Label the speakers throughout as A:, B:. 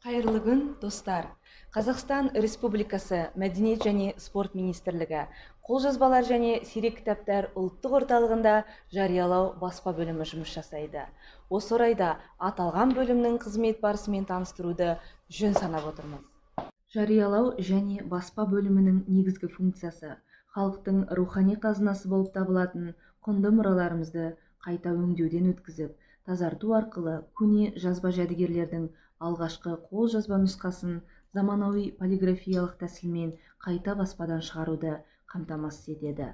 A: Қайырлы күн, достар. Қазақстан Республикасы Мәдениет және спорт министрлігі қолжазбалар және сирек кітаптар ұлттық орталығында жариялау баспа бөлімі жұмыс жасайды. Осы орайда аталған бөлімнің қызмет барысымен таныстыруды жөн санап отырмыз. Жариялау және баспа бөлімінің негізгі функциясы халықтың рухани қазынасы болып табылатын құнды мұраларымызды қайта өңдеуден өткізіп, тазарту арқылы көне жазба жәдігерлердің алғашқы қолжазба нұсқасын заманауи полиграфиялық тәсілмен қайта баспадан шығаруды қамтамасыз етеді.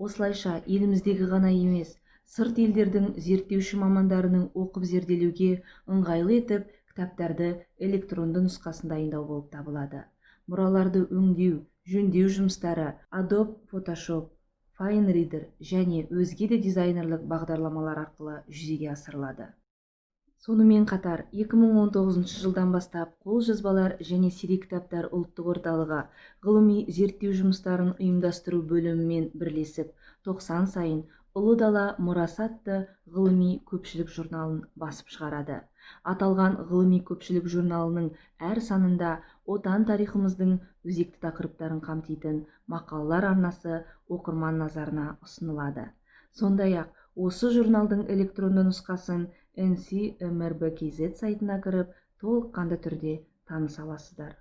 A: Осылайша еліміздегі ғана емес, сырт елдердің зерттеуші мамандарының оқып зерделеуге ыңғайлы етіп кітаптарды электронды нұсқасын дайындау болып табылады. Мұраларды өңдеу, жөндеу жұмыстары Adobe Photoshop, FineReader және өзге де дизайнерлік бағдарламалар арқылы жүзеге асырылады. Сонымен қатар 2019 жылдан бастап қолжазбалар және сирек кітаптар ұлттық орталығы ғылыми зерттеу жұмыстарын ұйымдастыру бөлімімен бірлесіп 90 сайын Ұлы дала мұрасы атты ғылыми көпшілік журналын басып шығарады. Аталған ғылыми көпшілік журналының әр санында отан тарихымыздың өзекті тақырыптарын қамтитын мақалалар арнасы оқырман назарына ұсынылады. Сондай-ақ осы журналдың электронды нұсқасын ncmrb.kz сайтына кіріп толыққанды түрде таныса аласыздар.